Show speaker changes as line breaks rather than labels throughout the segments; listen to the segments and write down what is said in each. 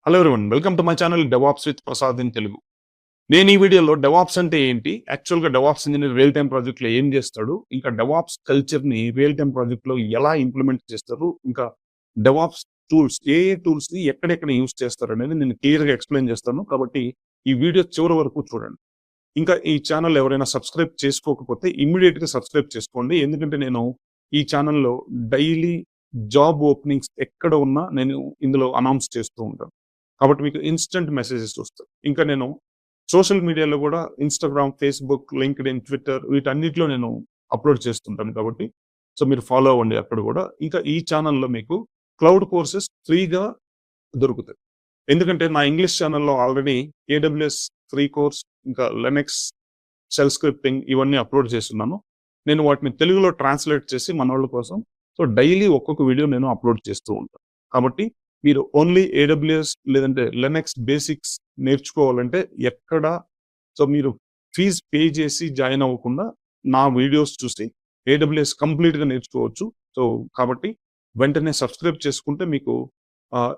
Hello everyone, welcome to my channel DevOps with Prasad in Telugu. నేను ఈ వీడియోలో డెవాప్స్ అంటే ఏంటి, యాక్చువల్గా డెవాప్స్ ఇంజనీర్ రియల్ టైమ్ ప్రాజెక్ట్లో ఏం చేస్తాడు, ఇంకా డెవాప్స్ కల్చర్ని రియల్ టైమ్ ప్రాజెక్ట్లో ఎలా ఇంప్లిమెంట్ చేస్తారు, ఇంకా డెవాప్స్ టూల్స్ ఏ టూల్స్ని ఎక్కడెక్కడ యూస్ చేస్తారు అనేది నేను క్లియర్గా ఎక్స్ప్లెయిన్ చేస్తాను. కాబట్టి ఈ వీడియో చివరి వరకు చూడండి. ఇంకా ఈ ఛానల్ ఎవరైనా సబ్స్క్రైబ్ చేసుకోకపోతే ఇమ్మీడియట్గా సబ్స్క్రైబ్ చేసుకోండి. ఎందుకంటే నేను ఈ ఛానల్లో డైలీ జాబ్ ఓపెనింగ్స్ ఎక్కడ ఉన్నా నేను ఇందులో అనౌన్స్ చేస్తూ ఉంటాను. కాబట్టి మీకు ఇన్స్టెంట్ మెసేజెస్ వస్తాయి. ఇంకా నేను సోషల్ మీడియాలో కూడా ఇన్‌స్టాగ్రామ్, ఫేస్‌బుక్, లింక్డ్ఇన్, ట్విట్టర్ వీటన్నిటిలో నేను అప్‌లోడ్ చేస్తుంటాను కాబట్టి సో మీరు ఫాలో అవ్వండి అక్కడ కూడా. ఇంకా ఈ ఛానల్‌లో మీకు క్లౌడ్ కోర్సెస్ ఫ్రీగా దొరుకుతాయి. ఎందుకంటే నా ఇంగ్లీష్ ఛానల్‌లో ఆల్రెడీ ఏడబ్ల్యూఎస్ ఫ్రీ కోర్స్, ఇంకా లినక్స్, షెల్ స్క్రిప్టింగ్ ఇవన్నీ అప్‌లోడ్ చేసున్నాను. నేను వాటిని తెలుగులో ట్రాన్స్‌లేట్ చేసి మనోళ్ళ కోసం సో డైలీ ఒక్కొక్క వీడియో నేను అప్‌లోడ్ చేస్తూ ఉంటాను. కాబట్టి మీరు ఓన్లీ ఏడబ్ల్యూఎస్ లేదంటే లినక్స్ బేసిక్స్ నేర్చుకోవాలంటే ఎక్కడ సో మీరు ఫీజ్ పే చేసి జాయిన్ అవ్వకుండా నా వీడియోస్ చూసి ఏడబ్ల్యూఎస్ కంప్లీట్‌గా నేర్చుకోవచ్చు. సో కాబట్టి వెంటనే సబ్స్క్రైబ్ చేసుకుంటే మీకు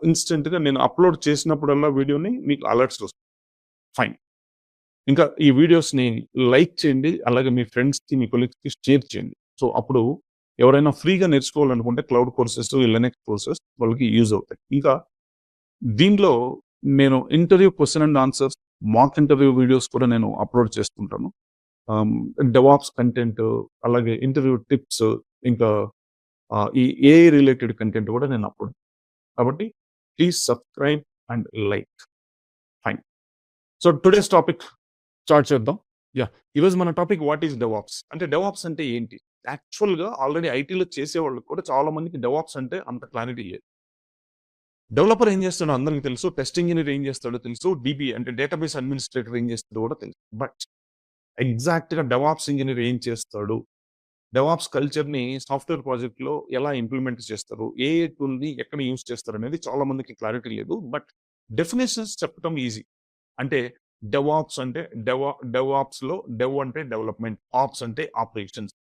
ఇన్‌స్టంట్‌గా నేను అప్‌లోడ్ చేసినప్పుడల్లా వీడియోని మీకు అలర్ట్స్ వస్తాయి. ఫైన్. ఇంకా ఈ వీడియోస్‌ని లైక్ చేయండి. అలాగే మీ ఫ్రెండ్స్‌కి, మీ కొలీగ్స్‌కి షేర్ చేయండి. సో అప్పుడు ఎవరైనా ఫ్రీగా నేర్చుకోవాలనుకుంటే క్లౌడ్ కోర్సెస్, ఈ లినక్స్ కోర్సెస్ వాళ్ళకి యూజ్ అవుతాయి. ఇంకా దీనిలో నేను interview question and answers, mock interview videos కూడా నేను అప్‌లోడ్ చేస్తుంటాను. ఆహ్, డెవాప్స్ కంటెంట్, అలాగే ఇంటర్వ్యూ టిప్స్, ఇంకా ఈ ఏఐ రిలేటెడ్ కంటెంట్ కూడా నేను అప్‌లోడ్. కాబట్టి please subscribe and like. Fine. So today's topic start చేద్దాం. యాహ్! ఈరోజు మన టాపిక్ వాట్ ఈస్ డెవాప్స్? అంటే డెవాప్స్ అంటే ఏంటి? యాక్చువల్‌గా ఆల్రెడీ ఐటీలో చేసేవాళ్ళకి కూడా చాలా మందికి డెవాప్స్ అంటే అంత క్లారిటీ లేదు. డెవలపర్ ఏం చేస్తాడో అందరికి తెలుసు. టెస్ట్ ఇంజినీర్ ఏం చేస్తాడో తెలుసు. డీబీ అంటే డేటాబేస్ అడ్మినిస్ట్రేటర్ ఏం చేస్తాడో కూడా తెలుసు. బట్ ఎగ్జాక్ట్‌గా డెవాప్స్ ఇంజినీర్ ఏం చేస్తాడు? డెవాప్స్ కల్చర్‌ని సాఫ్ట్‌వేర్ ప్రాజెక్ట్‌లో ఎలా ఇంప్లిమెంట్ చేస్తారు? ఏ ఏ టూల్‌ని ఎక్కడ యూజ్ చేస్తారనేది చాలా మందికి క్లారిటీ లేదు. బట్ డెఫినిషన్స్ చెప్పడం ఈజీ. అంటే డెవాప్స్ అంటే డెవాప్స్‌లో డెవ్ అంటే డెవలప్‌మెంట్, ఆప్స్ అంటే ఆపరేషన్స్.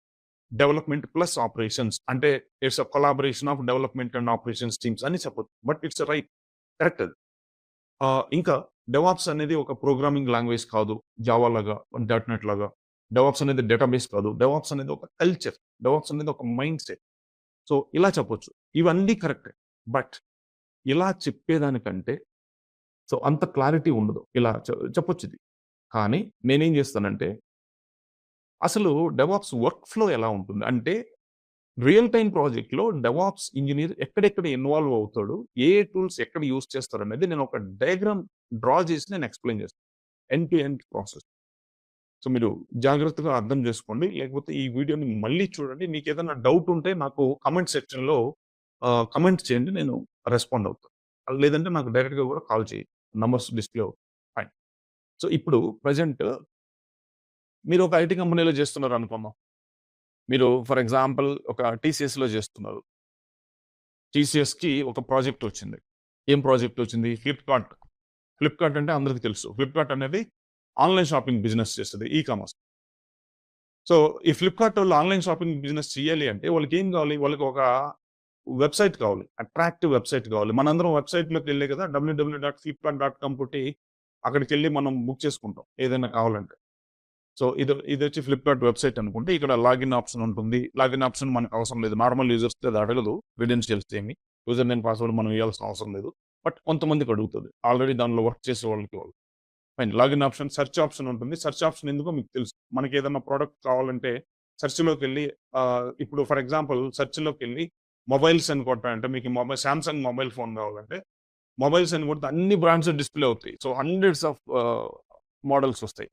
డెవలప్‌మెంట్ ప్లస్ ఆపరేషన్స్ అంటే it's a collaboration of development and operations teams అని చెప్పొచ్చు. But it's right. కరెక్ట్ అది. ఇంకా డెవాప్స్ అనేది ఒక ప్రోగ్రామింగ్ లాంగ్వేజ్ కాదు. జావా లాగా, డాట్ నెట్ లాగా. డెవాప్స్ అనేది డేటాబేస్ కాదు. డెవాప్స్ అనేది ఒక కల్చర్. డెవాప్స్ అనేది ఒక మైండ్ సెట్. సో ఇలా చెప్పొచ్చు. ఇవన్నీ కరెక్టే. బట్ ఇలా చెప్పేదానికంటే సో అంత క్లారిటీ ఉండదు. ఇలా చెప్పొచ్చిది. కానీ నేనేం చేస్తానంటే, అసలు డెవాప్స్ వర్క్ ఫ్లో ఎలా ఉంటుంది? అంటే రియల్ టైమ్ ప్రాజెక్ట్‌లో డెవాప్స్ ఇంజినీర్ ఎక్కడెక్కడ ఇన్వాల్వ్ అవుతాడు? ఏ ఏ టూల్స్ ఎక్కడ యూజ్ చేస్తారనేది నేను ఒక డయాగ్రామ్ డ్రా చేసి నేను ఎక్స్‌ప్లెయిన్ చేస్తాను. End to end process. So మీరు జాగ్రత్తగా అర్థం చేసుకోండి. లేకపోతే ఈ వీడియోని మళ్ళీ చూడండి. మీకేదైనా డౌట్ ఉంటే నాకు కామెంట్ సెక్షన్‌లో కామెంట్ చేయండి. నేను రెస్పాండ్ అవుతాను. లేదంటే నాకు డైరెక్ట్‌గా కూడా కాల్ చేయండి. నంబర్స్ డిస్‌ప్లే అవుతాయి. ఫైన్. సో ఇప్పుడు ప్రెజెంట్ మీరు ఒక ఐటీ కంపెనీలో చేస్తున్నారనుకుందాం. మీరు ఫర్ ఎగ్జాంపుల్ ఒక టీసీఎస్‌లో చేస్తున్నారు. టీసీఎస్‌కి ఒక ప్రాజెక్ట్ వచ్చింది. ఏం ప్రాజెక్ట్ వచ్చింది? ఫ్లిప్‌కార్ట్. ఫ్లిప్‌కార్ట్ అంటే అందరికి తెలుసు. ఫ్లిప్‌కార్ట్ అనేది ఆన్‌లైన్ షాపింగ్ బిజినెస్ చేస్తది. E commerce. సో ఈ ఫ్లిప్‌కార్ట్ వాళ్ళు ఆన్‌లైన్ షాపింగ్ బిజినెస్ చేయాలి అంటే వాళ్ళకేం కావాలి? వాళ్ళకి ఒక వెబ్‌సైట్ కావాలి. అట్రాక్టివ్ వెబ్‌సైట్ కావాలి. మనందరం వెబ్‌సైట్‌లోకెళ్ళే కదా www.flipkart.com కొట్టి అక్కడికెళ్ళి మనం బుక్ చేసుకుంటాం. ఏదైనా కావాలంటే. సో ఇదొచ్చి ఫ్లిప్‌కార్ట్ వెబ్‌సైట్ అనుకుంటే ఇక్కడ లాగిన్ ఆప్షన్ ఉంటుంది. లాగిన్ ఆప్షన్ మనకు అవసరం లేదు. నార్మల్ యూజర్స్‌కి అది అడగదు. క్రెడెన్షియల్స్ ఏమి. యూజర్ నేమ్, పాస్వర్డ్ మనం ఇయ్యాల్సిన అవసరం లేదు. బట్ కొంతమందికి అడుగుతది. ఆల్రెడీ దానిలో వర్క్ చేసే వాళ్ళకి fine. Login option, search option ఉంటుంది. సెర్చ్ ఆప్షన్ ఎందుకో మీకు తెలుసు. మనకేదన్నా ప్రొడక్ట్ కావాలంటే సెర్చ్‌లోకెళ్ళి ఇప్పుడు ఫర్ ఎగ్జాంపుల్ సెర్చ్‌లోకెళ్ళి మొబైల్స్ అని కొట్టారంటే మీకు సామ్‌సంగ్ మొబైల్ ఫోన్ కావాలంటే మొబైల్స్ అని కొడితే అన్ని బ్రాండ్స్ డిస్‌ప్లే అవుతాయి. సో హండ్రెడ్స్ ఆఫ్ మోడల్స్ వస్తాయి.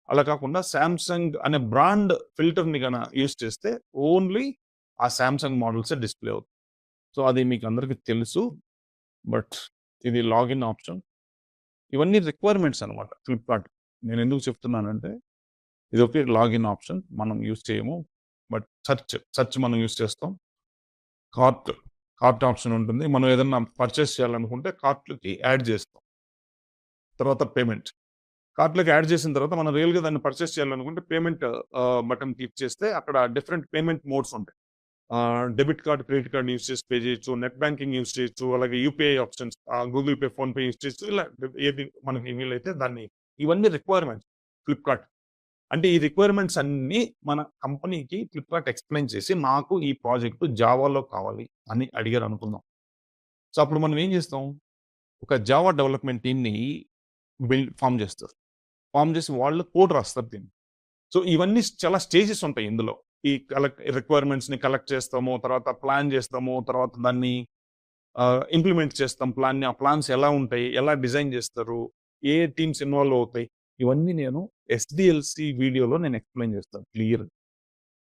అలా కాకుండా సామ్‌సంగ్ అనే బ్రాండ్ ఫిల్టర్‌ని యూజ్ చేస్తే ఓన్లీ ఆ సామ్‌సంగ్ మోడల్సే డిస్‌ప్లే అవుతాయి. సో అది మీకు అందరికి తెలుసు. బట్ ఇది లాగిన్ ఆప్షన్. ఇవన్నీ రిక్వైర్మెంట్స్ అనమాట ఫ్లిప్‌కార్ట్. నేనెందుకు చెప్తున్నానంటే ఇదొకే లాగిన్ ఆప్షన్. మనం యూజ్ చేయము. బట్ సెర్చ్ మనం యూజ్ చేస్తాం. కార్ట్, కార్ట్ ఆప్షన్ ఉంటుంది. మనం ఏదన్నా పర్చేస్ చేయాలనుకుంటే కార్ట్‌లోకి యాడ్ చేస్తాం. తర్వాత పేమెంట్. కార్ట్‌లోకి యాడ్ చేసిన తర్వాత మనం రియల్‌గా దాన్ని పర్చేస్ చేయాలనుకుంటే పేమెంట్ బటన్ క్లిక్ చేస్తే అక్కడ డిఫరెంట్ పేమెంట్ మోడ్స్ ఉంటాయి. Debit card, credit card use చేసి పే చేయొచ్చు, నెట్ బ్యాంకింగ్ యూజ్ చేయొచ్చు, అలాగే UPI options, Google pay, PhonePe use చేయొచ్చు. ఇలా ఏది మనకి వీలైతే దాన్ని ఇవన్నీ రిక్వైర్మెంట్స్ ఫ్లిప్‌కార్ట్. అంటే ఈ రిక్వైర్మెంట్స్ అన్నీ మన కంపెనీకి ఫ్లిప్‌కార్ట్ ఎక్స్‌ప్లెయిన్ చేసి, నాకు ఈ ప్రాజెక్ట్ జావాలో కావాలి అని అడిగారు అనుకుందాం. సో, అప్పుడు మనం ఏం చేస్తాం? ఒక జావా డెవలప్‌మెంట్ టీమ్‌ని ఫార్మ్ చేస్తారు. ఫార్మ్ చేసి వాళ్ళు కోడ్ రాస్తారు దీన్ని. సో, ఇవన్నీ చాలా స్టేజెస్ ఉంటాయి ఇందులో. ఈ రిక్వైర్మెంట్స్‌ని కలెక్ట్ చేస్తాము. తర్వాత ప్లాన్ చేస్తాము. తర్వాత దాన్ని ఇంప్లిమెంట్ చేస్తాం ప్లాన్‌ని. ఆ ప్లాన్స్ ఎలా ఉంటాయి? ఎలా డిజైన్ చేస్తారు? ఏ టీమ్స్ ఇన్వాల్వ్ అవుతాయి? ఇవన్నీ నేను ఎస్‌డిఎల్‌సి వీడియోలో నేను ఎక్స్‌ప్లెయిన్ చేస్తాను క్లియర్‌గా.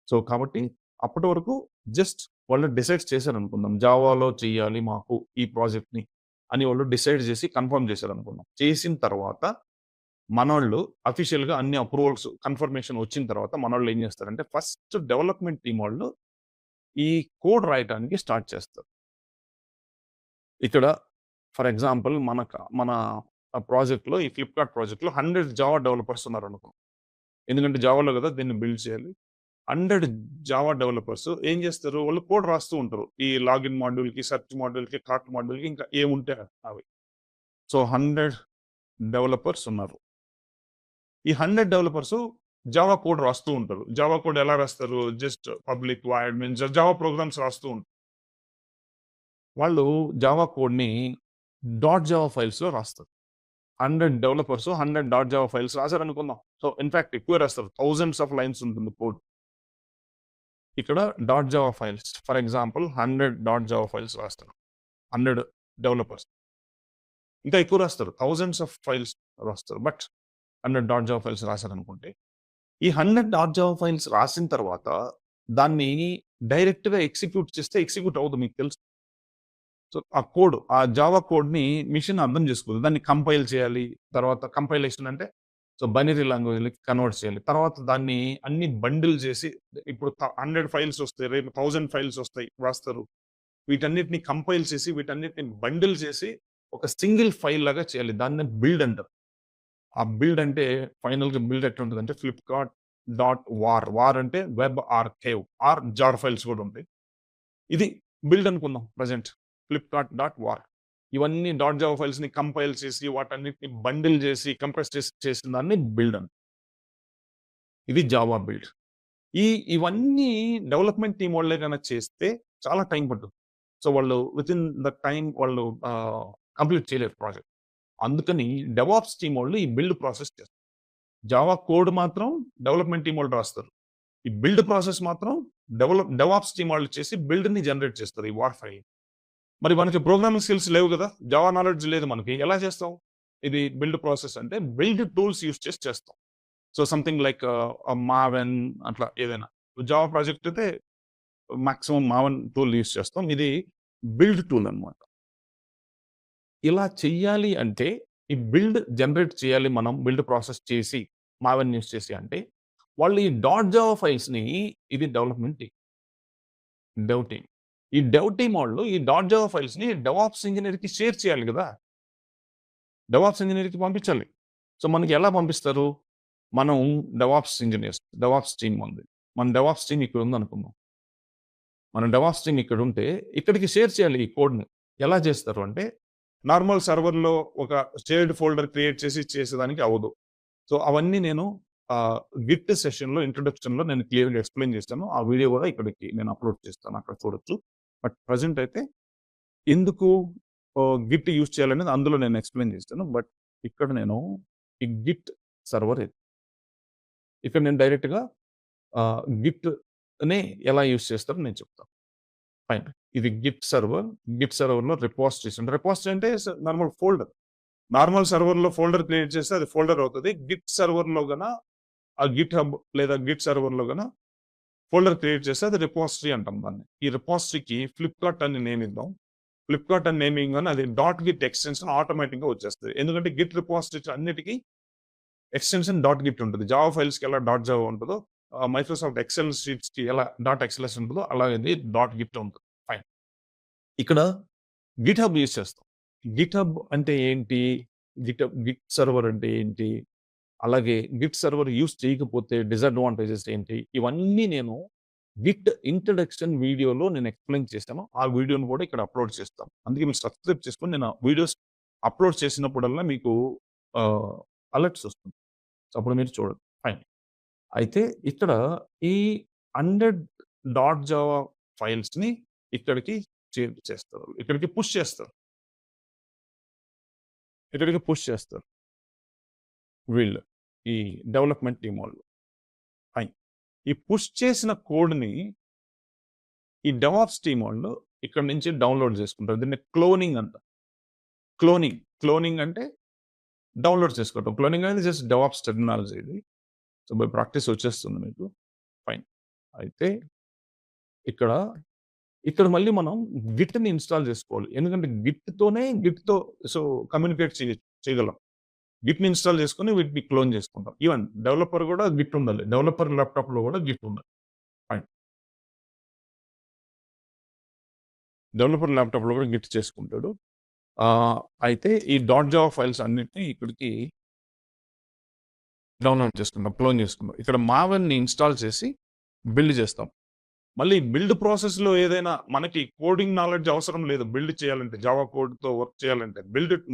సో, కాబట్టి అప్పటి వరకు జస్ట్ వాళ్ళు డిసైడ్ చేశారనుకుందాం. జావాలో చెయ్యాలి మాకు ఈ ప్రాజెక్ట్‌ని అని వాళ్ళు డిసైడ్ చేసి కన్ఫర్మ్ చేశారనుకుందాం. చేసిన తర్వాత మనోళ్ళు అఫీషియల్‌గా అన్ని అప్రూవల్స్, కన్ఫర్మేషన్ వచ్చిన తర్వాత మనోళ్ళు ఏం చేస్తారంటే ఫస్ట్ డెవలప్‌మెంట్ టీమ్ వాళ్ళు ఈ కోడ్ రాయటానికి స్టార్ట్ చేస్తారు. ఇక్కడ ఫర్ ఎగ్జాంపుల్ మన ప్రాజెక్ట్‌లో ఈ ఫ్లిప్‌కార్ట్ ప్రాజెక్ట్‌లో 100 జావా డెవలపర్స్ ఉన్నారనుకో. ఎందుకంటే జావాలో కదా దీన్ని బిల్డ్ చేయాలి. 100 జావా డెవలపర్స్ ఏం చేస్తారు? వాళ్ళు కోడ్ రాస్తూ ఉంటారు. ఈ లాగిన్ మాడ్యూల్‌కి, సెర్చ్ మాడ్యూల్‌కి, కార్ట్ మాడ్యూల్‌కి ఇంకా ఏముంటే అవి. సో, 100 డెవలపర్స్ ఉన్నారు. ఈ 100 డెవలపర్స్ జావా కోడ్ రాస్తూ ఉంటారు. జావా కోడ్ ఎలా రాస్తారు? Just public void means Java programmes రాస్తూ ఉంటారు. వాళ్ళు జావా కోడ్‌ని డాట్ జావా ఫైల్స్‌లో రాస్తారు. 100 డెవలపర్స్ 100 డాట్ జావా ఫైల్స్ రాసారనుకుందాం. సో, ఇన్‌ఫాక్ట్ ఎక్కువే రాస్తారు. థౌసండ్స్ ఆఫ్ లైన్స్ ఉంటుంది కోడ్. ఇక్కడ dot Java files for example 100 dot Java files రాస్తారు. 100 డెవలపర్స్. ఇంకా ఎక్కువ రాస్తారు. థౌసండ్స్ ఆఫ్ ఫైల్స్ రాస్తారు. బట్ 100 డాట్ జావా ఫైల్స్ రాసారనుకుంటే, ఈ 100 డాట్ జావా ఫైల్స్ రాసిన తర్వాత దాన్ని డైరెక్ట్‌గా ఎగ్జిక్యూట్ చేస్తే ఎగ్జిక్యూట్ అవ్వదు మీకు తెలుసు. సో, ఆ జావా కోడ్‌ని మెషిన్ అర్థం చేసుకోదు. దాన్ని కంపైల్ చేయాలి. తర్వాత కంపైలేషన్ అంటే సో, బైనరీ లాంగ్వేజ్‌లకి కన్వర్ట్ చేయాలి. తర్వాత దాన్ని అన్ని బండిల్ చేసి ఇప్పుడు 100 ఫైల్స్ వస్తాయి. రేపు 1000 ఫైల్స్ వస్తాయి రాస్తారు. వీటన్నిటిని కంపైల్ చేసి, వీటన్నిటిని బండిల్ చేసి ఒక సింగిల్ ఫైల్ లాగా చేయాలి. దాన్ని బిల్డ్ అంటారు. ఆ బిల్డ్ అంటే ఫైనల్‌గా బిల్డ్ ఎట్లుంటదంటే ఫ్లిప్‌కార్ట్ డాట్ వార్. వార్ అంటే వెబ్ ఆర్కైవ్ జార్ ఫైల్స్ కూడా ఉంటాయి. ఇది బిల్డ్ అనుకుందాం ప్రెజెంట్. Flipkart dot war. ఇవన్నీ డాట్ జావా ఫైల్స్‌ని కంపైల్ చేసి, వాటన్నిటిని బండిల్ చేసి, కంప్రెస్ చేసి చేసిన దాన్ని బిల్డ్ ఇది జావా బిల్డ్. ఇవన్నీ డెవలప్‌మెంట్ టీమ్ వాళ్ళే గనక చేస్తే చాలా టైం పట్టుద్ది. సో, వాళ్ళు వితిన్ ద టైమ్ వాళ్ళు కంప్లీట్ చేయలేరు ప్రాజెక్ట్. అందుకని డెవాప్స్ టీమ్ వాళ్ళు ఈ బిల్డ్ ప్రాసెస్ చేస్తారు. జావా కోడ్ మాత్రం డెవలప్‌మెంట్ టీమ్ వాళ్ళు రాస్తారు. ఈ బిల్డ్ ప్రాసెస్ మాత్రం డెవాప్స్ టీమ్ వాళ్ళు చేసి బిల్డ్‌ని జనరేట్ చేస్తారు ఈ వార్ ఫైల్. మరి మనకి ప్రోగ్రామింగ్ స్కిల్స్ లేవు గదా! జావా నాలెడ్జ్ లేదు మనకి. ఎలా చేస్తాం? ఇది బిల్డ్ ప్రాసెస్ అంటే బిల్డ్ టూల్స్ యూజ్ చేసి చేస్తాం. సో, సంథింగ్ లైక్ మావెన్ అట్లా ఏదైనా. జావా ప్రాజెక్ట్ అయితే మాక్సిమం మావెన్ టూల్ యూజ్ చేస్తాం. ఇది బిల్డ్ టూల్ అన్నమాట. ఇలా చెయ్యాలి అంటే ఈ బిల్డ్ జనరేట్ చేయాలి మనం బిల్డ్ ప్రాసెస్ చేసి మావెన్ యూజ్ చేసి అంటే వాళ్ళు ఈ డాట్ జావా ఫైల్స్‌ని ఇది డెవలప్‌మెంట్ టీమ్. Dev team. ఈ డెవ్ టీమ్ వాళ్ళు ఈ డాట్ జావా ఫైల్స్‌ని డెవాప్స్ ఇంజినీర్‌కి షేర్ చేయాలి గదా! డెవాప్స్ ఇంజినీర్‌కి పంపించాలి. సో, మనకి ఎలా పంపిస్తారు? మనం డెవాప్స్ టీమ్ ఉంది. మన డెవాప్స్ టీమ్ ఇక్కడ ఉందనుకుందాం. మన డెవాప్స్ టీమ్ ఇక్కడుంటే ఇక్కడికి షేర్ చేయాలి ఈ కోడ్‌ని. ఎలా చేస్తారు అంటే నార్మల్ సర్వర్‌లో ఒక షేర్డ్ ఫోల్డర్ క్రియేట్ చేసి చేసేదానికి అవ్వదు. సో, అవన్నీ నేను గిట్ సెషన్‌లో ఇంట్రొడక్షన్‌లో నేను క్లియర్‌గా ఎక్స్‌ప్లెయిన్ చేశాను. ఆ వీడియో కూడా ఇక్కడికి నేను అప్‌లోడ్ చేస్తాను. అక్కడ చూడొచ్చు. బట్ ప్రెజెంట్ అయితే ఎందుకు గిట్ యూజ్ చేయాలనేది అందులో నేను ఎక్స్‌ప్లెయిన్ చేస్తాను. బట్ ఇక్కడ నేను ఈ గిట్ సర్వర్ ఇక్కడ నేను డైరెక్ట్‌గా గిట్‌ని ఎలా యూజ్ చేస్తారో నేను చెప్తాను. ఫైన్. ఇది గిట్ సర్వర్‌లో రిపాజిటరీస్ ఉంటాయి. రిపాజిటరీ అంటే నార్మల్ ఫోల్డర్. నార్మల్ సర్వర్‌లో ఫోల్డర్ క్రియేట్ చేస్తే అది ఫోల్డర్ అవుతది. గిట్ సర్వర్‌లో గన ఆ గిట్ హబ్ లేదా గిట్ సర్వర్‌లో గన ఫోల్డర్ క్రియేట్ చేస్తే అది రిపాజిటరీ అంటాం దాన్ని. ఈ రిపాజిటరీకి ఫ్లిప్‌కార్ట్ అని నేమ్ ఇద్దాం. ఫ్లిప్‌కార్ట్ అని నేమ్ ఇయ్యంగానే అది డాట్ గిట్ ఎక్స్‌టెన్షన్ ఆటోమేటిక్‌గా వచ్చేస్తది. ఎందుకంటే గిట్ రిపాజిటరీస్ అన్నిటికి ఎక్స్‌టెన్షన్ డాట్ గిట్ ఉంటది. జావా ఫైల్స్‌కి ఎలా డాట్ జావా ఉంటదో, మైక్రోసాఫ్ట్ ఎక్సెల్ షీట్స్‌కి ఎలా డాట్ ఎక్స్‌ఎల్ఎస్ ఉంటదో అలాగే ఇది డాట్ గిట్ ఉంటది. ఫైన్. ఇక్కడ గిట్‌హబ్ యూజ్ చేస్తాం. గిట్‌హబ్ అంటే ఏంటి? గిట్ సర్వర్ అంటే ఏంటి? అలాగే గిట్ సర్వర్ యూజ్ చేయకపోతే డిసడ్వాంటేజెస్ ఏంటి? ఇవన్నీ నేను గిట్ ఇంట్రడక్షన్ వీడియోలో నేను ఎక్స్‌ప్లెయిన్ చేశాను. ఆ వీడియోని కూడా ఇక్కడ అప్‌లోడ్ చేస్తాను. అందుకే మీరు సబ్‌స్క్రైబ్ చేసుకొని నేను ఆ వీడియోస్ అప్‌లోడ్ చేసినప్పుడల్లా మీకు ఆహ్, అలర్ట్స్ వస్తుంది. సో, అప్పుడు మీరు చూడండి. ఫైన్. అయితే ఇక్కడ ఈ 100 డాట్ జావా ఫైల్స్‌ని ఇక్కడికి చేస్తారు. ఇక్కడికి పుష్ చేస్తారు. ఇక్కడికి పుష్ చేస్తారు వీళ్ళు. ఈ డెవలప్‌మెంట్ టీమ్ వాళ్ళు. ఫైన్. ఈ పుష్ చేసిన కోడ్‌ని ఈ డెవాప్స్ టీమ్ వాళ్ళు ఇక్కడి నుంచి డౌన్‌లోడ్ చేసుకుంటారు. దీన్ని క్లోనింగ్ అంటారు. క్లోనింగ్. క్లోనింగ్ అంటే డౌన్‌లోడ్ చేసుకోవటం. క్లోనింగ్ అనేది జస్ట్ డెవాప్స్ టెర్మినాలజీ ఇది. సో, బై ప్రాక్టీస్ వచ్చేస్తుంది మీకు. ఫైన్. అయితే ఇక్కడ, ఇక్కడ మళ్ళీ మనం గిట్‌ని ఇన్‌స్టాల్ చేసుకోవాలి. ఎందుకంటే గిట్‌తో సో, కమ్యూనికేట్ చేయగలం. గిట్‌ని ఇన్‌స్టాల్ చేసుకొని వీటిని క్లోన్ చేసుకుంటాం. ఈవెన్ డెవలపర్ కూడా గిట్ ఉండాలి. డెవలపర్ ల్యాప్‌టాప్‌లో కూడా గిట్ ఉండాలి. ఫైన్. డెవలపర్ ల్యాప్‌టాప్‌లో కూడా గిట్ చేసుకుంటాడు. అయితే ఈ డాట్ జావా ఫైల్స్ అన్నిటిని ఇక్కడికి డౌన్‌లోడ్ చేసుకుంటాం. క్లోన్ చేసుకుంటాం. ఇక్కడ మావెన్‌ని ఇన్‌స్టాల్ చేసి బిల్డ్ చేస్తాం. మళ్ళీ బిల్డ్ ప్రాసెస్‌లో ఏదైనా మనకి కోడింగ్ నాలెడ్జ్ అవసరం లేదు. బిల్డ్ చేయాలంటే జావా కోడ్‌తో వర్క్ చేయాలంటే.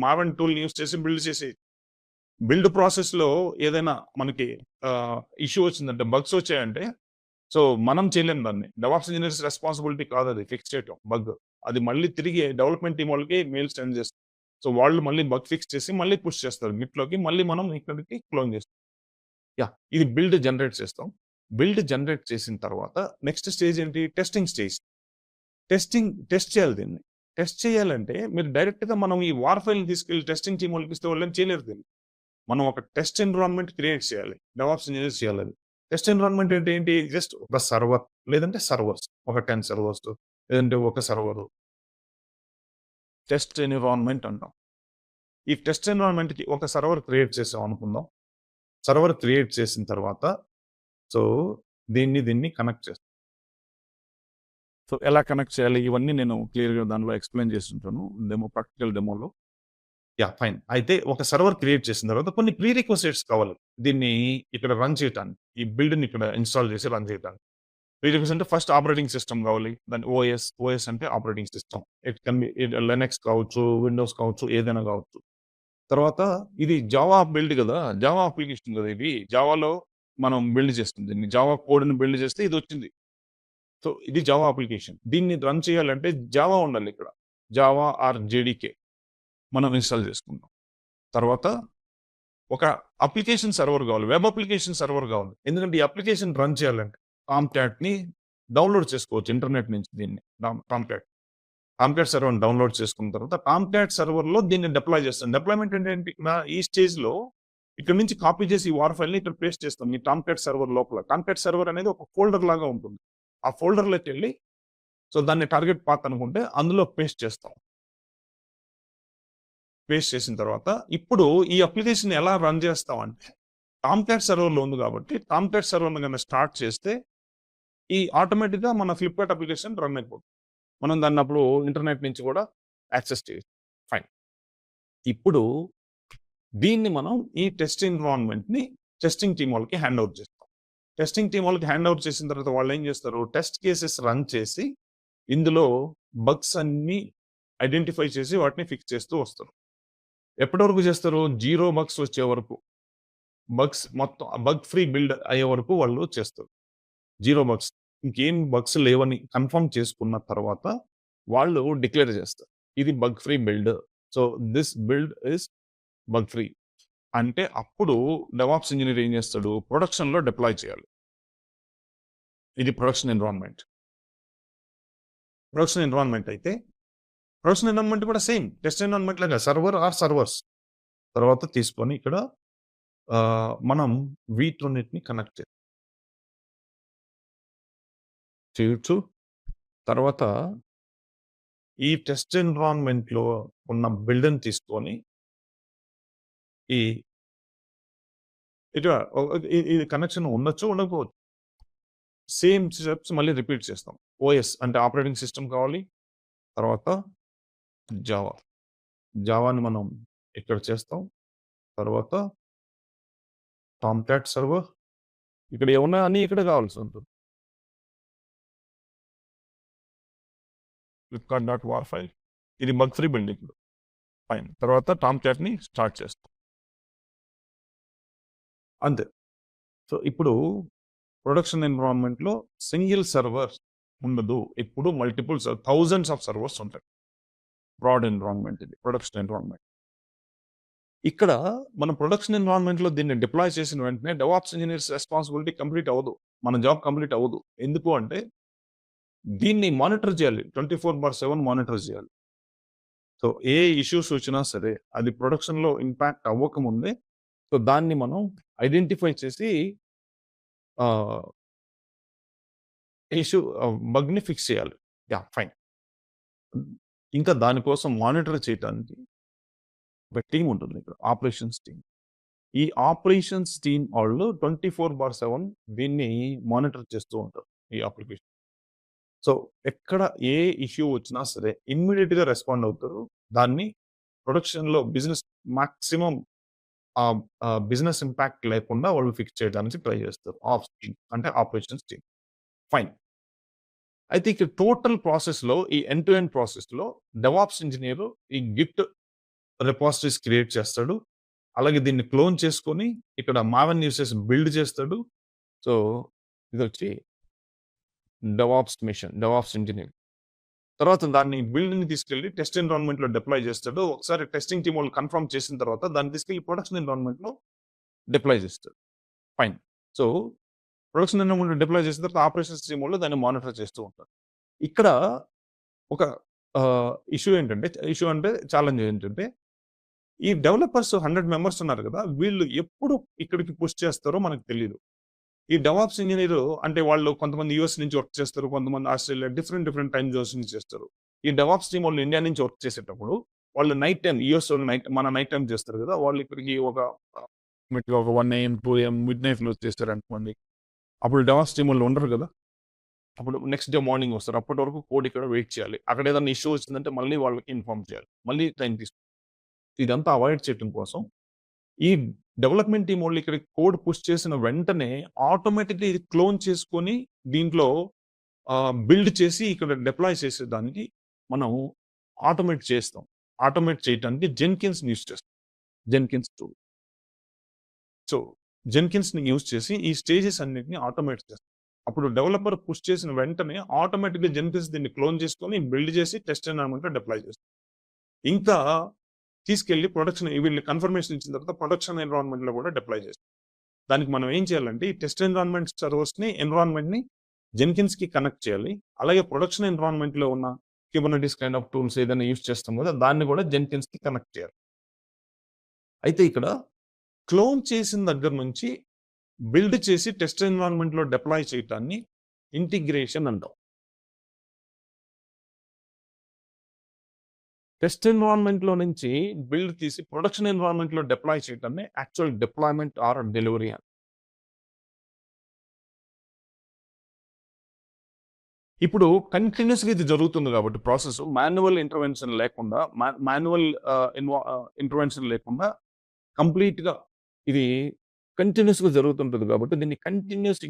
మావెన్ టూల్‌ని యూజ్ చేసి బిల్డ్ చేసి బిల్డ్ ప్రాసెస్‌లో ఏదైనా మనకి ఇష్యూ వచ్చిందంటే, బగ్స్ వచ్చాయంటే, సో, మనం చేయలేం దాన్ని. డెవాప్స్ ఇంజినీర్స్ రెస్పాన్సిబిలిటీ కాదది ఫిక్స్ చేయటం బగ్. అది మళ్ళీ తిరిగి డెవలప్‌మెంట్ టీమ్ వాళ్ళకి మెయిల్ సెండ్ చేస్తారు. సో, వాళ్ళు మళ్ళీ బగ్ ఫిక్స్ చేసి మళ్ళీ పుష్ చేస్తారు గిట్‌లోకి. మళ్ళీ మనం ఇక్కడికి క్లోన్ చేస్తాం. యాహ్! ఇది బిల్డ్ జనరేట్ చేస్తాం. బిల్డ్ జనరేట్ చేసిన తర్వాత నెక్స్ట్ స్టేజ్ ఏంటి? Testing stage. టెస్ట్ చేయాలి దీన్ని. టెస్ట్ చేయాలంటే మీరు డైరెక్ట్‌గా మనం ఈ వార్ ఫైల్‌ని తీసుకెళ్ళి టెస్టింగ్ టీమ్ వాళ్ళకి ఇస్తే వాళ్ళేం చేయలేరు దీన్ని. మనం ఒక టెస్ట్ ఎన్విరాన్మెంట్ క్రియేట్ చేయాలి. డెవాప్స్ ఇంజినీర్స్ చేయాలది. టెస్ట్ ఎన్విరాన్మెంట్ అంటే ఏంటి? జస్ట్ ఒక సర్వర్ లేదంటే సర్వర్స్. ఒక 10 సర్వర్స్ లేదంటే ఒక సర్వరు. టెస్ట్ ఎన్విరాన్మెంట్ అంటాం. ఈ టెస్ట్ ఎన్విరాన్మెంట్‌కి ఒక సర్వర్ క్రియేట్ చేసాం అనుకుందాం. సర్వర్ క్రియేట్ చేసిన తర్వాత సో, దీన్ని కనెక్ట్ చేస్తాం. సో, ఎలా కనెక్ట్ చేయాలి? ఇవన్నీ నేను క్లియర్‌గా దానిలో ఎక్స్‌ప్లెయిన్ చేసుంటాను. ప్రాక్టికల్ డెమోలో. యాహ్! ఫైన్. అయితే ఒక సర్వర్ క్రియేట్ చేసిన తర్వాత కొన్ని ప్రీ రిక్విజిట్స్ కావాలి. దీన్ని ఇక్కడ రన్ చేయటానికి. ఈ బిల్డ్‌ని ఇక్కడ ఇన్‌స్టాల్ చేసి రన్ చేయటానికి. ప్రీ రిక్విజిట్స్ అంటే ఫస్ట్ ఆపరేటింగ్ సిస్టమ్ కావాలి. దాని ఓఎస్ అంటే operating system. It can be Linux కావచ్చు, విండోస్ కావచ్చు, ఏదైనా కావచ్చు. తర్వాత ఇది జావా బిల్డ్ కదా! జావా అప్లికేషన్ కదా ఇది. జావాలో మనం బిల్డ్ చేస్తుంది దీన్ని. జావా కోడ్‌ని బిల్డ్ చేస్తే ఇదొచ్చింది. సో, ఇది జావా అప్లికేషన్. దీన్ని రన్ చేయాలంటే జావా ఉండాలిక్కడ. జావా ఆర్ జేడీకే మనం ఇన్‌స్టాల్ చేసుకుంటాం. తర్వాత ఒక అప్లికేషన్ సర్వర్ కావాలి. వెబ్ అప్లికేషన్ సర్వర్ కావాలి. ఎందుకంటే ఈ అప్లికేషన్ రన్ చేయాలంటే టామ్‌క్యాట్‌ని డౌన్‌లోడ్ చేసుకోవచ్చు ఇంటర్నెట్ నుంచి దీన్ని. టామ్‌క్యాట్. టామ్‌క్యాట్ సర్వర్‌ని డౌన్‌లోడ్ చేసుకున్న తర్వాత టామ్‌క్యాట్ సర్వర్‌లో దీన్ని డిప్లాయ్ చేస్తాం. డిప్లాయ్‌మెంట్ అంటే ఏంటి? ఈ స్టేజ్‌లో ఇక్కడ నుంచి కాపీ చేసి ఈ వార్ ఫైల్‌ని ఇక్కడ పేస్ట్ చేస్తాం. ఈ టామ్‌క్యాట్ సర్వర్ లోపల. టామ్‌క్యాట్ సర్వర్ అనేది ఒక ఫోల్డర్ లాగా ఉంటుంది. ఆ ఫోల్డర్‌లోకెళ్ళి సో, దాన్ని టార్గెట్ పాత్ అనుకుంటే అందులో పేస్ట్ చేస్తాం. పేస్ట్ చేసిన తర్వాత ఇప్పుడు ఈ అప్లికేషన్ ఎలా రన్ చేస్తామంటే టామ్‌క్యాట్ సర్వర్‌లో ఉంది కాబట్టి టామ్‌క్యాట్ సర్వర్‌ని గనక స్టార్ట్ చేస్తే ఈ ఆటోమేటిక్‌గా మన ఫ్లిప్‌కార్ట్ అప్లికేషన్ రన్ అయిపోతుంది. మనం దాన్నప్పుడు ఇంటర్నెట్ నుంచి కూడా యాక్సెస్ చేయొచ్చు. ఫైన్. ఇప్పుడు దీన్ని మనం ఈ టెస్ట్ ఎన్విరాన్మెంట్‌ని టెస్టింగ్ టీమ్ వాళ్ళకి హ్యాండ్ ఓవర్ చేస్తాం. టెస్టింగ్ టీమ్ వాళ్ళకి హ్యాండ్ ఓవర్ చేసిన తర్వాత వాళ్ళేం చేస్తారు? టెస్ట్ కేసెస్ రన్ చేసి ఇందులో బగ్స్ అన్నీ ఐడెంటిఫై చేసి వాటిని ఫిక్స్ చేస్తూ వస్తారు. ఎప్పటి వరకు చేస్తారు? 0 బగ్స్ వచ్చే వరకు. మొత్తం బగ్ ఫ్రీ బిల్డ్ అయ్యే వరకు వాళ్ళు చేస్తారు. 0 బగ్స్. ఇంకేం బగ్స్ లేవని కన్ఫర్మ్ చేసుకున్న తర్వాత వాళ్ళు డిక్లేర్ చేస్తారు. ఇది bug free build. So, this build is bug free. అంటే అప్పుడు డెవాప్స్ ఇంజినీర్ ఏం చేస్తాడు? ప్రొడక్షన్‌లో డిప్లాయ్ చేయాలి. ఇది ప్రొడక్షన్ ఎన్విరాన్మెంట్. ప్రొడక్షన్ ఎన్విరాన్మెంట్ అయితే ప్రొడక్షన్ ఎన్విరాన్మెంట్ కూడా సేమ్. టెస్ట్ ఎన్విరాన్మెంట్ లాగా సర్వర్ ఆర్ సర్వర్స్. తర్వాత తీసుకొని ఇక్కడ మనం వీటన్నిటిని కనెక్ట్ చేయొచ్చు. తర్వాత ఈ టెస్ట్ ఎన్విరాన్మెంట్‌లో ఉన్న బిల్డ్‌ని తీసుకొని ఈ ఇటు ఇది కనెక్షన్ ఉండొచ్చు, ఉండకపోవచ్చు. సేమ్ స్టెప్స్ మళ్ళీ రిపీట్ చేస్తాం. ఓఎస్ అంటే ఆపరేటింగ్ సిస్టమ్ కావాలి. తర్వాత జావా. జావాని మనం ఇక్కడ చేస్తాం. తర్వాత టామ్‌క్యాట్ సర్వర్. ఇక్కడ ఏమున్నాయో అన్నీ ఇక్కడే కావాల్సి ఉంటుంది. ఫ్లిప్కార్ట్.war ఫైల్. ఇది బగ్ ఫ్రీ బిల్డ్ ఇప్పుడు. ఫైన్. తర్వాత టామ్ క్యాట్‌ని స్టార్ట్ చేస్తాం. అంతే. సో, ఇప్పుడు ప్రొడక్షన్ ఎన్విరాన్మెంట్‌లో సింగిల్ సర్వర్ ఉండదు. ఎప్పుడు మల్టిపుల్ థౌసండ్స్ ఆఫ్ సర్వర్స్ ఉంటాయి. బ్రాడ్ ఎన్విరాన్మెంట్ ఇది. Production environment. ఇక్కడ మనం ప్రొడక్షన్ ఎన్విరాన్మెంట్‌లో దీన్ని డిప్లాయ్ చేసిన వెంటనే డెవాప్స్ ఇంజినీర్స్ రెస్పాన్సిబిలిటీ కంప్లీట్ అవ్వదు. మన జాబ్ కంప్లీట్ అవ్వదు. ఎందుకు అంటే దీన్ని మానిటర్ చేయాలి. 24/7 మానిటర్ చేయాలి. సో, ఏ ఇష్యూస్ వచ్చినా సరే అది ప్రొడక్షన్‌లో ఇంపాక్ట్ అవ్వకముందే సో, దాన్ని మనం ఐడెంటిఫై చేసి ఆహ్, బగ్‌ని ఫిక్స్ చేయాలి. యాహ్! ఫైన్. ఇంకా దానికోసం మానిటర్ చేయటానికి ఒక టీమ్ ఉంటుంది ఇక్కడ. Operations team. ఈ ఆపరేషన్స్ టీమ్ వాళ్ళు 24/7 దీన్ని మానిటర్ చేస్తూ ఉంటారు. ఈ అప్లికేషన్. సో, ఎక్కడ ఏ ఇష్యూ వచ్చినా సరే ఇమ్మీడియేట్‌గా రెస్పాండ్ అవుతారు. దాన్ని ప్రొడక్షన్‌లో మాక్సిమం బిజినెస్ ఇంపాక్ట్ లేకుండా వాళ్ళు ఫిక్స్ చేయడానికి ట్రై చేస్తారు. ఆప్స్ టీమ్ అంటే ఆపరేషన్స్ టీమ్. ఫైన్. అయితే ఇక్కడ టోటల్ ప్రాసెస్‌లో ఈ ఎండ్ టు ఎండ్ ప్రాసెస్‌లో డెవాప్స్ ఇంజినీర్ ఈ గిట్ రిపాజిటరీస్ క్రియేట్ చేస్తాడు. అలాగే దీన్ని క్లోన్ చేసుకొని ఇక్కడ మావెన్ యూసేజ్ బిల్డ్ చేస్తాడు. సో, ఇదొచ్చి డెవాప్స్ ఇంజినీర్. తర్వాత దాన్ని బిల్డ్‌ని తీసుకెళ్ళి టెస్ట్ ఎన్విరాన్మెంట్‌లో డిప్లాయ్ చేస్తాడు. ఒకసారి టెస్టింగ్ టీమ్ వాళ్ళు కన్ఫర్మ్ చేసిన తర్వాత దాన్ని తీసుకెళ్ళి ప్రొడక్షన్ ఎన్విరాన్మెంట్‌లో డిప్లాయ్ చేస్తాడు. ఫైన్. సో, ప్రొడక్షన్ ఎన్విరాన్మెంట్‌లో డిప్లాయ్ చేసిన తర్వాత ఆపరేషన్స్ టీమ్ వాళ్ళు దాన్ని మానిటర్ చేస్తూ ఉంటారు. ఇక్కడ ఒక ఇష్యూ అంటే ఛాలెంజ్ ఏంటంటే ఈ డెవలపర్స్ 100 మెంబర్స్ ఉన్నారు కదా! వీళ్ళు ఎప్పుడు ఇక్కడికి పుష్ చేస్తారో మనకు తెలీదు. ఈ డెవాప్స్ ఇంజినీర్ అంటే వాళ్ళు కొంతమంది యూఎస్ నుంచి వర్క్ చేస్తారు. కొంతమంది ఆస్ట్రేలియా డిఫరెంట్ టైమ్ జోన్స్ నుంచి చేస్తారు. ఈ డెవాప్స్ టీమ్ వాళ్ళు ఇండియా నుంచి వర్క్ చేసేటప్పుడు వాళ్ళు నైట్ టైమ్ యూఎస్ వాళ్ళు నైట్ టైమ్ చేస్తారు కదా! వాళ్ళు ఇక్కడికి ఒక 1 AM, 2 AM మిడ్‌నైట్‌లో చేస్తారనుకోండి. అప్పుడు డెవాప్స్ టీమ్ వాళ్ళు ఉండరు కదా! అప్పుడు నెక్స్ట్ డే మార్నింగ్ వస్తారు. అప్పటి వరకు కోడ్ ఇక్కడ వెయిట్ చేయాలి. అక్కడ ఏదైనా ఇష్యూ వచ్చిందంటే మళ్ళీ వాళ్ళకి ఇన్ఫార్మ్ చేయాలి. మళ్ళీ టైం ఇదంతా అవాయిడ్ చేయటం కోసం ఈ డెవలప్‌మెంట్ టీమ్ వోళ్ళు ఇక్కడికి కోడ్ పుష్ చేసిన వెంటనే ఆటోమేటిక్‌గా ఇది క్లోన్ చేసుకొని దీంట్లో బిల్డ్ చేసి ఇక్కడ డిప్లాయ్ చేసేదానికి మనం ఆటోమేట్ చేస్తాం. ఆటోమేట్ చేయటానికి జెన్కిన్స్‌ని యూజ్ చేస్తాం. Jenkins tool. సో, జెన్కిన్స్‌ని యూజ్ చేసి ఈ స్టేజెస్ అన్నిటిని ఆటోమేట్ చేస్తాం. అప్పుడు డెవలపర్ పుష్ చేసిన వెంటనే ఆటోమేటిక్‌గా జెన్కిన్స్ దీన్ని క్లోన్ చేసుకొని బిల్డ్ చేసి టెస్ట్ ఎన్విరాన్మెంట్‌లో డిప్లాయ్ చేస్తాం. ఇంకా తీసుకెళ్ళి వీళ్ళు కన్ఫర్మేషన్ ఇచ్చిన తర్వాత ప్రొడక్షన్ ఎన్విరాన్మెంట్‌లో కూడా డిప్లాయ్ చేస్తాం. దానికి మనం ఏం చేయాలంటే ఈ టెస్ట్ ఎన్విరాన్మెంట్‌ని జెన్కిన్స్‌కి కనెక్ట్ చేయాలి. అలాగే ప్రొడక్షన్ ఎన్విరాన్మెంట్‌లో ఉన్న కుబర్నెటిస్ కైండ్ ఆఫ్ టూల్స్ ఏదైనా యూజ్ చేస్తాం కదా! దాన్ని కూడా జెన్కిన్స్‌కి కనెక్ట్ చేయాలి. అయితే ఇక్కడ క్లోన్ చేసిన దగ్గర నుంచి బిల్డ్ చేసి టెస్ట్ ఎన్విరాన్మెంట్‌లో డిప్లాయ్ చేయటాన్ని ఇంటిగ్రేషన్ అంటాం. టెస్ట్ ఎన్విరాన్మెంట్‌లో నుంచి బిల్డ్ తీసి ప్రొడక్షన్ ఎన్విరాన్మెంట్‌లో డిప్లాయ్ చేయటాన్ని యాక్చువల్ డిప్లాయ్‌మెంట్ ఆర్ డెలివరీ అని. ఇప్పుడు కంటిన్యూయస్‌గా ఇది జరుగుతుంది కాబట్టి ప్రాసెస్ మాన్యువల్ ఇంటర్వెన్షన్ లేకుండా ఇంటర్వెన్షన్ లేకుండా కంప్లీట్‌గా ఇది కంటిన్యూయస్‌గా జరుగుతుంటది కాబట్టి దీన్ని continuous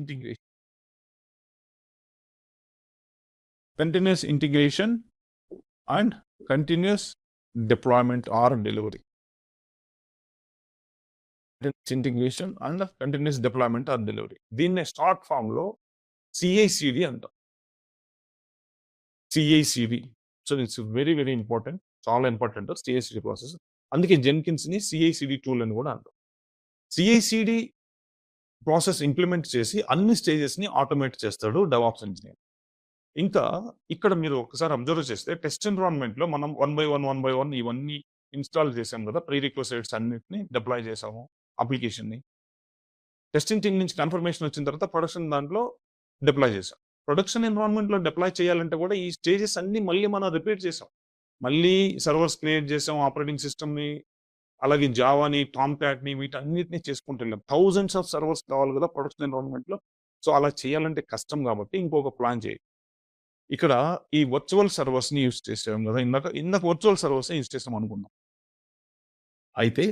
integration and continuous deployment or delivery. Integration and continuous deployment or delivery. దీన్నే షార్ట్ ఫార్మ్‌లో సీఐసీడీ అంటాం. CICD. So, it's very important. చాలా ఇంపార్టెంట్ సీఐసీడీ ప్రాసెస్. అందుకే జెన్కిన్స్‌ని సీఐసీడీ టూల్ అని కూడా అంటాం. సీఐసీడీ ప్రాసెస్ ఇంప్లిమెంట్ చేసి అన్ని స్టేజెస్‌ని ఆటోమేట్ చేస్తాడు డెవాప్స్ ఇంజినీర్. ఇంకా ఇక్కడ మీరు ఒకసారి అబ్జర్వ్ చేస్తే టెస్ట్ ఎన్విరాన్మెంట్‌లో మనం వన్ బై వన్ ఇవన్నీ ఇన్‌స్టాల్ చేసాం కదా! ప్రీ రిక్విజిట్స్ అన్నిటిని డిప్లాయ్ చేసాము అప్లికేషన్‌ని. టెస్టింగ్ టీమ్ నుంచి కన్ఫర్మేషన్ వచ్చిన తర్వాత ప్రొడక్షన్ దాంట్లో డిప్లాయ్ చేసాం. ప్రొడక్షన్ ఎన్విరాన్మెంట్‌లో డిప్లాయ్ చేయాలంటే కూడా ఈ స్టేజెస్ అన్నీ మళ్ళీ మనం రిపీట్ చేసాం. మళ్ళీ సర్వర్స్ క్రియేట్ చేసాం. ఆపరేటింగ్ సిస్టమ్‌ని, అలాగే జావాని, టామ్‌క్యాట్‌ని వీటన్నిటిని చేసుకుంటూ వెళ్ళాం. థౌసండ్స్ ఆఫ్ సర్వర్స్ కావాలి కదా! ప్రొడక్షన్ ఎన్విరాన్మెంట్‌లో. సో, అలా చేయాలంటే కష్టం కాబట్టి ఇంకొక ప్లాన్ చేయి. ఇక్కడ ఈ వర్చువల్ సర్వర్స్‌ని యూజ్ చేసాం కదా! ఇందాక వర్చువల్ సర్వర్సే యూజ్ చేసాం అనుకున్నాం. అయితే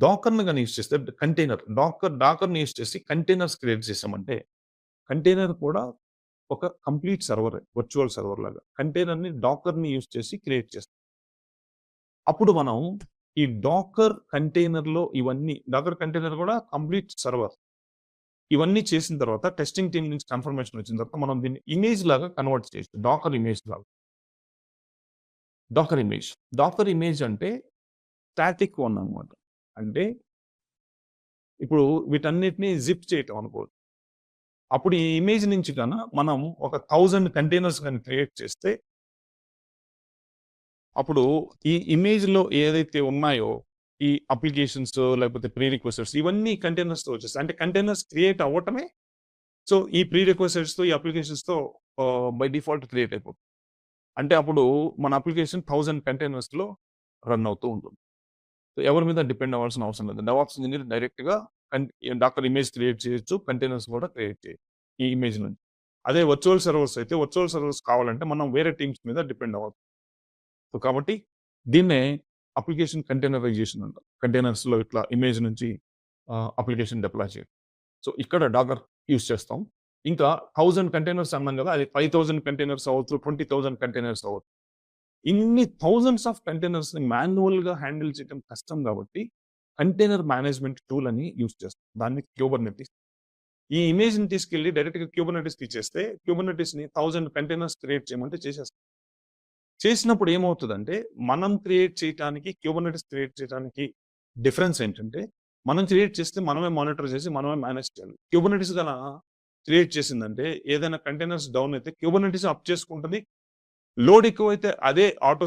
డాకర్‌ని గాని యూజ్ చేస్తే కంటైనర్‌ని యూజ్ చేసి కంటైనర్స్ క్రియేట్ చేసామంటే కంటైనర్ కూడా ఒక కంప్లీట్ సర్వర్, వర్చువల్ సర్వర్ లాగా. కంటైనర్‌ని డాకర్‌ని యూజ్ చేసి క్రియేట్ చేస్తాం. అప్పుడు మనం ఈ డాకర్ కంటైనర్‌లో డాకర్ కంటైనర్ కూడా కంప్లీట్ సర్వర్. ఇవన్నీ చేసిన తర్వాత టెస్టింగ్ టీమ్ నుంచి కన్ఫర్మేషన్ వచ్చిన తర్వాత మనం దీన్ని ఇమేజ్ లాగా కన్వర్ట్ చేయొచ్చు. డాకర్ ఇమేజ్ లాగా. Docker image. డాకర్ ఇమేజ్ అంటే స్టాటిక్ వన్ అన్నమాట. అంటే ఇప్పుడు వీటన్నిటిని జిప్ చేయటం అనుకోవచ్చు. అప్పుడు ఈ ఇమేజ్ నుంచి మనం ఒక 1000 కంటైనర్స్ గాని క్రియేట్ చేస్తే అప్పుడు ఈ ఇమేజ్‌లో ఏదైతే ఉన్నాయో ఈ అప్లికేషన్స్ లేకపోతే ప్రీ రిక్వెస్ట్స్ ఇవన్నీ కంటైనర్స్‌తో వచ్చేస్తాయి. అంటే కంటైనర్స్ క్రియేట్ అవ్వటమే సో ఈ ప్రీ రిక్వెస్ట్స్‌తో ఈ అప్లికేషన్స్‌తో బై డిఫాల్ట్ క్రియేట్ అయిపోతుంది. అంటే అప్పుడు మన అప్లికేషన్ 1000 కంటైనర్స్‌లో రన్ అవుతూ ఉంటుంది. సో ఎవరి మీద డిపెండ్ అవ్వాల్సిన అవసరం లేదు. డెవాప్స్ ఇంజినీర్ డైరెక్ట్‌గా డాకర్ ఇమేజ్ క్రియేట్ చేయొచ్చు. కంటైనర్స్ కూడా క్రియేట్ చేయొచ్చు. ఈ ఇమేజ్ నుంచి. అదే వర్చువల్ సర్వర్స్ అయితే వర్చువల్ సర్వర్స్ కావాలంటే మనం వేరే టీమ్స్ మీద డిపెండ్ అవ్వాలి. సో కాబట్టి దీన్నే అప్లికేషన్ కంటైనరైజేషన్ అంటారు. కంటైనర్స్‌లో ఇట్లా ఇమేజ్ నుంచి అప్లికేషన్ డిప్లాయ్ చేయడం. సో ఇక్కడ డాకర్ యూజ్ చేస్తాం. ఇంకా 1000 కంటైనర్స్ అన్నాం కదా! అది 5000 కంటైనర్స్ అవ్వచ్చు, 20,000 కంటైనర్స్ అవ్వచ్చు. ఇన్ని థౌసండ్స్ ఆఫ్ కంటైనర్స్‌ని మాన్యువల్‌గా హ్యాండిల్ చేయడం కష్టం కాబట్టి కంటైనర్ మేనేజ్మెంట్ టూల్ అని యూజ్ చేస్తాం. దాన్ని క్యూబర్నెటిస్. ఈ ఇమేజ్‌ని తీసుకెళ్ళి డైరెక్ట్‌గా క్యూబర్నెటిస్‌కి ఇచ్చేస్తే క్యూబర్నెటిస్‌ని 1000 కంటైనర్స్ క్రియేట్ చేయమంటే చేసేస్తుంది. చేసినప్పుడు ఏమవుతదంటే, మనం క్రియేట్ చేయటానికి, క్యూబర్నెటిస్ క్రియేట్ చేయటానికి డిఫరెన్స్ ఏంటంటే, మనం క్రియేట్ చేస్తే మనమే మానిటర్ చేసి, మనమే మేనేజ్ చేయాలి. క్యూబర్నెటిస్ క్రియేట్ చేసిందంటే, ఏదైనా కంటైనర్స్ డౌన్ అయితే క్యూబర్నెటిస్ అప్ చేసుకుంటది. లోడ్ ఎక్కువైతే అదే ఆటో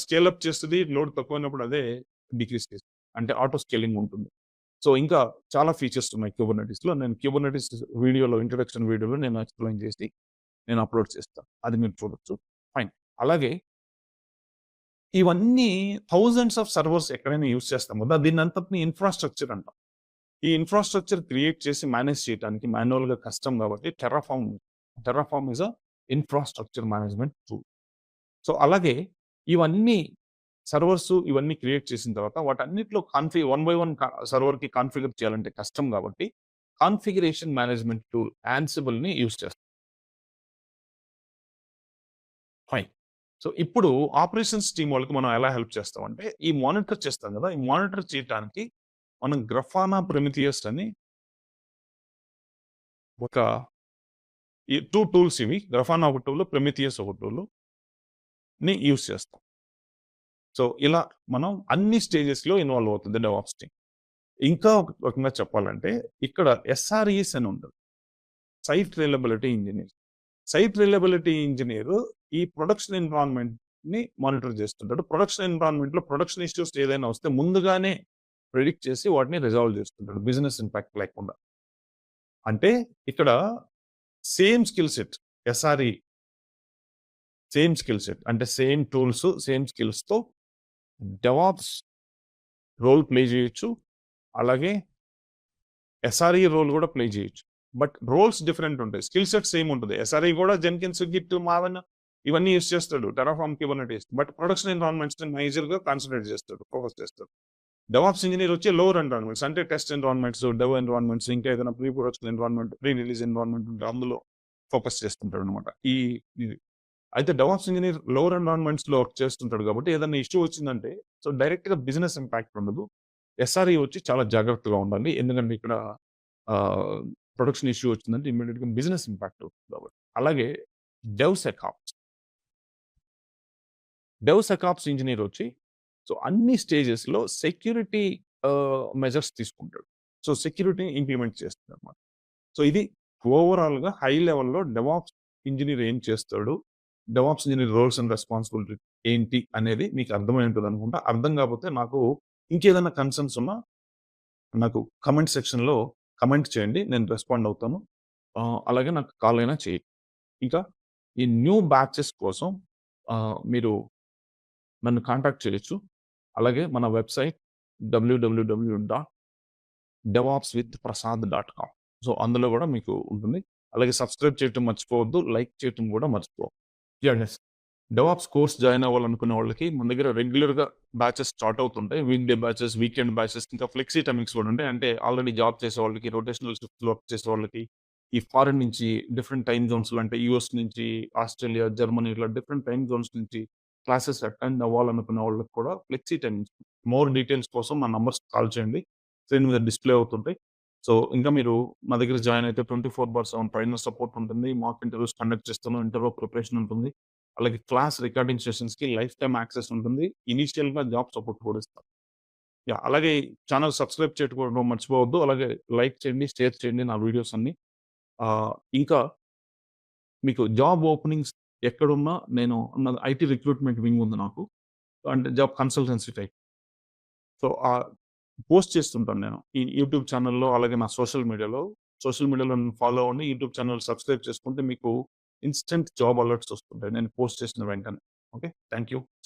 స్కేల్ అప్ చేస్తది. లోడ్ తక్కువైనప్పుడు అదే డిక్రీజ్ చేస్తది. అంటే ఆటో స్కేలింగ్ ఉంటుంది. సో, ఇంకా చాలా ఫీచర్స్ ఉన్నాయి క్యూబర్నెటిస్‌లో. నేను క్యూబర్నెటిస్ ఇంట్రడక్షన్ వీడియోలో నేను ఎక్స్‌ప్లెయిన్ చేసి నేను అప్‌లోడ్ చేస్తాను. అది మీరు చూడొచ్చు. ఫైన్. అలాగే ఇవన్నీ థౌసండ్స్ ఆఫ్ సర్వర్స్ ఎక్కడైనా యూజ్ చేస్తాం కదా! దీన్నంతటిని ఇన్‌ఫ్రాస్ట్రక్చర్ అంటాం. ఈ ఇన్‌ఫ్రాస్ట్రక్చర్ క్రియేట్ చేసి మేనేజ్ చేయటానికి మాన్యువల్‌గా కష్టం కాబట్టి Terraform is a infrastructure management tool. So, అలాగే ఇవన్నీ ఇవన్నీ క్రియేట్ చేసిన తర్వాత వాటన్నిటిలో వన్ బై వన్ సర్వర్‌కి కాన్ఫిగర్ చేయాలంటే కష్టం కాబట్టి కాన్ఫిగరేషన్ మేనేజ్మెంట్ టూల్ యాన్సిబుల్‌ని యూజ్ చేస్తాం. ఫైన్. సో, ఇప్పుడు ఆపరేషన్స్ టీమ్ వాళ్ళకి మనం ఎలా హెల్ప్ చేస్తామంటే, ఈ మానిటర్ చేస్తాం కదా! ఈ మానిటర్ చేయటానికి మనం గ్రఫానా ప్రొమిథియస్ అని ఒక ఈ 2 టూల్స్ ఇవి. గ్రఫానా ఒక టూల్, ప్రొమిథియస్ ఒక టూల్‌ని యూజ్ చేస్తాం. సో, ఇలా మనం అన్ని స్టేజెస్‌లో ఇన్వాల్వ్ అవుతుంది డెవాప్స్ టీమ్. ఇంకా ఒక రకంగా చెప్పాలంటే, ఇక్కడ ఎస్ఆర్ఈస్ అని ఉంటది. Site reliability engineer. Site reliability engineer ఈ ప్రొడక్షన్ ఎన్విరాన్మెంట్‌ని మానిటర్ చేస్తుంటాడు. ప్రొడక్షన్ ఎన్విరాన్మెంట్‌లో ప్రొడక్షన్ ఇష్యూస్ ఏదైనా వస్తే ముందుగానే ప్రిడిక్ట్ చేసి వాటిని రిజాల్వ్ చేస్తుంటాడు. బిజినెస్ ఇంపాక్ట్ లేకుండా. అంటే ఇక్కడ same skill set SRE same skill set అంటే సేమ్ టూల్స్, సేమ్ స్కిల్స్‌తో డెవాప్స్ రోల్ ప్లే చేయొచ్చు. అలాగే ఎస్ఆర్ఈ రోల్ కూడా ప్లే చేయొచ్చు. బట్ రోల్స్ డిఫరెంట్ ఉంటాయి. స్కిల్ సెట్ సేమ్ ఉంటది. ఎస్ఆర్ఈ కూడా జెన్కిన్స్, గిట్, మావెన్ ఇవన్నీ యూజ్ చేస్తాడు. Terraform, Kubernetes. బట్ ప్రొడక్షన్ ఎన్విరాన్మెంట్స్‌ని మేజర్‌గా కాన్సంట్రేట్ చేస్తాడు. ఫోకస్ చేస్తాడు. డెవాప్స్ ఇంజినీర్ వచ్చి లోవర్ ఎన్విరాన్మెంట్స్ అంటే టెస్ట్ ఎన్విరాన్మెంట్స్, డెవ్ ఎన్విరాన్మెంట్స్ ఇంకా ఏదైనా pre production environment, pre release environment ఉంటే అందులో ఫోకస్ చేస్తుంటాడు అనమాట. ఇది అయితే డెవాప్స్ ఇంజినీర్ లోవర్ ఎన్విరాన్మెంట్స్‌లో వర్క్ చేస్తుంటాడు కాబట్టి ఏదైనా ఇష్యూ వచ్చిందంటే సో డైరెక్ట్‌గా బిజినెస్ ఇంపాక్ట్ ఉండదు. ఎస్ఆర్ఈ వచ్చి చాలా జాగ్రత్తగా ఉండాలి. ఎందుకంటే ఇక్కడ ఆహ్, ప్రొడక్షన్ ఇష్యూ వచ్చిందంటే ఇమ్మీడియేట్‌గా బిజినెస్ ఇంపాక్ట్ అవుతుంది కాబట్టి. అలాగే డెవ్‌సెకాప్స్. డెవ్‌సెకాప్స్ ఇంజినీర్ వచ్చి సో అన్ని స్టేజెస్‌లో సెక్యూరిటీ మెజర్స్ తీసుకుంటాడు. సో సెక్యూరిటీని ఇంప్లిమెంట్ చేస్తాడన్నమాట. సో ఇది ఓవరాల్‌గా హై లెవెల్‌లో డెవాప్స్ ఇంజినీర్ ఏం చేస్తాడు? DevOps engineer roles and responsibility ఏంటి అనేది మీకు అర్థమై ఉంటదనుకుంటా. అర్థం కాకపోతే నాకు ఇంకేదైనా కన్సర్న్స్ ఉన్నా నాకు కామెంట్ సెక్షన్‌లో కామెంట్ చేయండి. నేను రెస్పాండ్ అవుతాను. అలాగే నాకు కాల్ అయినా చేయండి. ఇంకా ఈ న్యూ బ్యాచెస్ కోసం మీరు నన్ను కాంటాక్ట్ చేయొచ్చు. అలాగే మన వెబ్‌సైట్ www.devopswithprasad.com. సో, అందులో గూడా మీకు ఉంటుంది. అలాగే సబ్స్క్రైబ్ చేయటం మర్చిపోవద్దు. లైక్ చేయటం గూడా మర్చిపోవద్దు. యెస్. డెవాప్స్ కోర్స్ జాయిన్ అవ్వాలనుకునే వాళ్ళకి మన దగ్గర రెగ్యులర్‌గా బ్యాచెస్ స్టార్ట్ అవుతుంటాయి. Week day batches, weekend batches ఇంకా ఫ్లెక్సీ టైమింగ్స్ కూడా ఉంటాయి. అంటే ఆల్రెడీ జాబ్ చేసే వాళ్ళకి, రొటేషనల్ షిఫ్ట్‌లో వర్క్ చేసే వాళ్ళకి, ఈ ఫారెన్ నుంచి డిఫరెంట్ టైమ్ జోన్స్‌లో అంటే యూఎస్ నుంచి, ఆస్ట్రేలియా, జర్మనీ ఇలా డిఫరెంట్ టైమ్ జోన్స్ నుంచి క్లాసెస్ అటెండ్ అవ్వాలనుకునే వాళ్ళకి కూడా ఫ్లెక్సీ టైమింగ్స్. మోర్ డీటెయిల్స్ కోసం మా నంబర్స్‌కి కాల్ చేయండి. స్క్రీన్ మీద డిస్‌ప్లే అవుతుంటాయి. సో, ఇంకా మీరు మా దగ్గర జాయిన్ అయితే 24/7 ట్రైనర్ సపోర్ట్ ఉంటుంది. మాక్ ఇంటర్వ్యూస్ కండక్ట్ చేస్తాను. ఇంటర్వ్యూ ప్రిపరేషన్ ఉంటుంది. అలాగే క్లాస్ రికార్డింగ్ సెషన్స్‌కి లైఫ్ టైమ్ యాక్సెస్ ఉంటుంది. ఇనీషియల్‌గా జాబ్ సపోర్ట్ కూడా ఇస్తాం. యాహ్! అలాగే ఛానెల్ సబ్స్క్రైబ్ చేసుకోవడం మర్చిపోవద్దు. అలాగే లైక్ చేయండి, షేర్ చేయండి నా వీడియోస్ అన్నీ. ఇంకా మీకు జాబ్ ఓపెనింగ్స్ ఎక్కడున్నా నేను నాది ఐటీ రిక్రూట్‌మెంట్ వింగ్ ఉంది నాకు. అంటే job consultancy type. So, post చేస్తుంటాను నేను. ఈ యూట్యూబ్ ఛానెల్‌లో అలాగే నా సోషల్ మీడియాలో. సోషల్ మీడియాలో నన్ను ఫాలో అవ్వండి. యూట్యూబ్ ఛానెల్ సబ్స్క్రైబ్ చేసుకుంటే మీకు ఇన్‌స్టంట్ జాబ్ అలర్ట్స్ వస్తుంటాయి. నేను పోస్ట్ చేసిన వెంటనే. Okay. Thank you. See you.